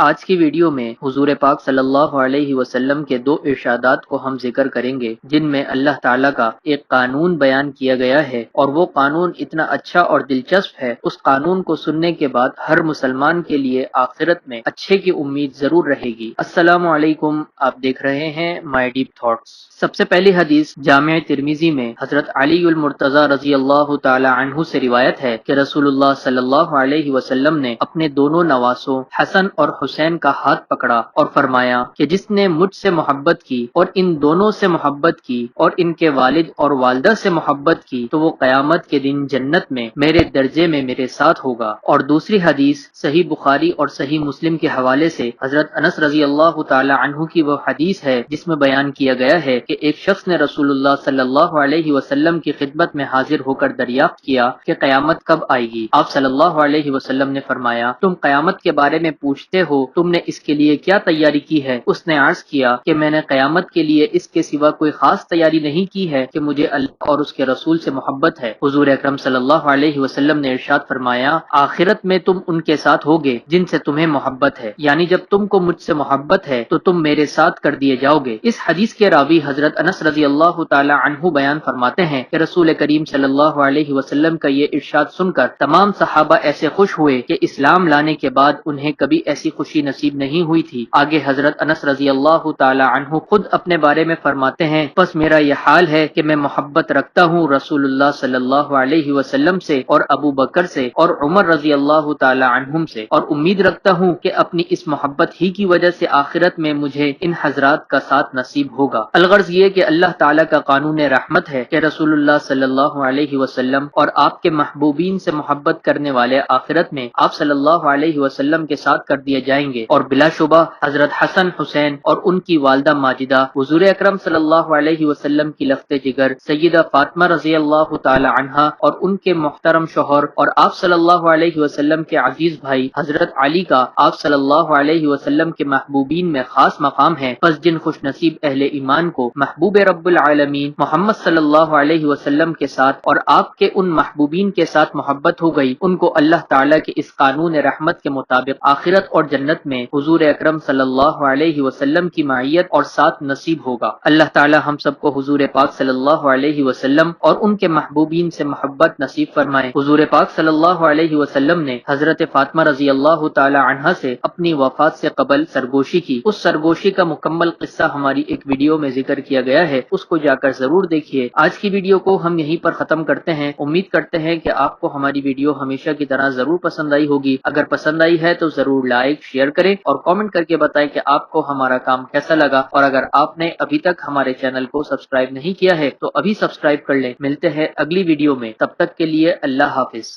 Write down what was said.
آج کی ویڈیو میں حضور پاک صلی اللہ علیہ وسلم کے دو ارشادات کو ہم ذکر کریں گے، جن میں اللہ تعالیٰ کا ایک قانون بیان کیا گیا ہے، اور وہ قانون اتنا اچھا اور دلچسپ ہے، اس قانون کو سننے کے بعد ہر مسلمان کے لیے آخرت میں اچھے کی امید ضرور رہے گی۔ السلام علیکم، آپ دیکھ رہے ہیں مائی ڈیپ تھاٹس۔ سب سے پہلی حدیث جامع ترمذی میں حضرت علی المرتضی رضی اللہ تعالی عنہ سے روایت ہے کہ رسول اللہ صلی اللہ علیہ وسلم نے اپنے دونوں نواسوں حسن اور حسین کا ہاتھ پکڑا اور فرمایا کہ جس نے مجھ سے محبت کی اور ان دونوں سے محبت کی اور ان کے والد اور والدہ سے محبت کی تو وہ قیامت کے دن جنت میں میرے درجے میں میرے ساتھ ہوگا۔ اور دوسری حدیث صحیح بخاری اور صحیح مسلم کے حوالے سے حضرت انس رضی اللہ تعالی عنہ کی وہ حدیث ہے جس میں بیان کیا گیا ہے کہ ایک شخص نے رسول اللہ صلی اللہ علیہ وسلم کی خدمت میں حاضر ہو کر دریافت کیا کہ قیامت کب آئے گی۔ آپ صلی اللہ علیہ وسلم نے فرمایا، تم قیامت کے بارے میں پوچھتے ہو، تم نے اس کے لیے کیا تیاری کی ہے؟ اس نے عرض کیا کہ میں نے قیامت کے لیے اس کے سوا کوئی خاص تیاری نہیں کی ہے کہ مجھے اللہ اور اس کے رسول سے محبت ہے۔ حضور اکرم صلی اللہ علیہ وسلم نے ارشاد فرمایا، آخرت میں تم ان کے ساتھ ہوگے جن سے تمہیں محبت ہے، یعنی جب تم کو مجھ سے محبت ہے تو تم میرے ساتھ کر دیے جاؤ گے۔ اس حدیث کے راوی حضرت انس رضی اللہ تعالی عنہ بیان فرماتے ہیں کہ رسول کریم صلی اللہ علیہ وسلم کا یہ ارشاد سن کر تمام صحابہ ایسے خوش ہوئے کہ اسلام لانے کے بعد انہیں کبھی ایسی خوشی نصیب نہیں ہوئی تھی۔ آگے حضرت انس رضی اللہ تعالی عنہ خود اپنے بارے میں فرماتے ہیں، پس میرا یہ حال ہے کہ میں محبت رکھتا ہوں رسول اللہ صلی اللہ علیہ وسلم سے اور ابو بکر سے اور عمر رضی اللہ تعالی عنہم سے، اور امید رکھتا ہوں کہ اپنی اس محبت ہی کی وجہ سے آخرت میں مجھے ان حضرات کا ساتھ نصیب ہوگا۔ الغرض یہ کہ اللہ تعالی کا قانون رحمت ہے کہ رسول اللہ صلی اللہ علیہ وسلم اور آپ کے محبوبین سے محبت کرنے والے آخرت میں آپ صلی اللہ علیہ وسلم کے ساتھ کر دیے جائیں گے، اور بلا شبہ حضرت حسن حسین اور ان کی والدہ ماجدہ حضور اکرم صلی اللہ علیہ وسلم کی لخت جگر سیدہ فاطمہ رضی اللہ تعالی عنہا اور ان کے محترم شوہر اور آپ صلی اللہ علیہ وسلم کے عزیز بھائی حضرت علی کا آپ صلی اللہ علیہ وسلم کے محبوبین میں خاص مقام ہے۔ پس جن خوش نصیب اہل ایمان کو محبوب رب العالمین محمد صلی اللہ علیہ وسلم کے ساتھ اور آپ کے ان محبوبین کے ساتھ محبت ہو گئی، ان کو اللہ تعالیٰ کے اس قانون رحمت کے مطابق آخرت اور جنت میں حضور اکرم صلی اللہ علیہ وسلم کی معیت اور ساتھ نصیب ہوگا۔ اللہ تعالی ہم سب کو حضور پاک صلی اللہ علیہ وسلم اور ان کے محبوبین سے محبت نصیب فرمائے۔ حضور پاک صلی اللہ علیہ وسلم نے حضرت فاطمہ رضی اللہ تعالی عنہا سے اپنی وفات سے قبل سرگوشی کی۔ اس سرگوشی کا مکمل قصہ ہماری ایک ویڈیو میں ذکر کیا گیا ہے، اس کو جا کر ضرور دیکھیے۔ آج کی ویڈیو کو ہم یہیں پر ختم کرتے ہیں۔ امید کرتے ہیں کہ آپ کو ہماری ویڈیو ہمیشہ کی طرح ضرور پسند آئی ہوگی۔ اگر پسند آئی ہے تو ضرور لائک شیئر کریں اور کامنٹ کر کے بتائیں کہ آپ کو ہمارا کام کیسا لگا، اور اگر آپ نے ابھی تک ہمارے چینل کو سبسکرائب نہیں کیا ہے تو ابھی سبسکرائب کر لیں۔ ملتے ہیں اگلی ویڈیو میں، تب تک کے لیے اللہ حافظ۔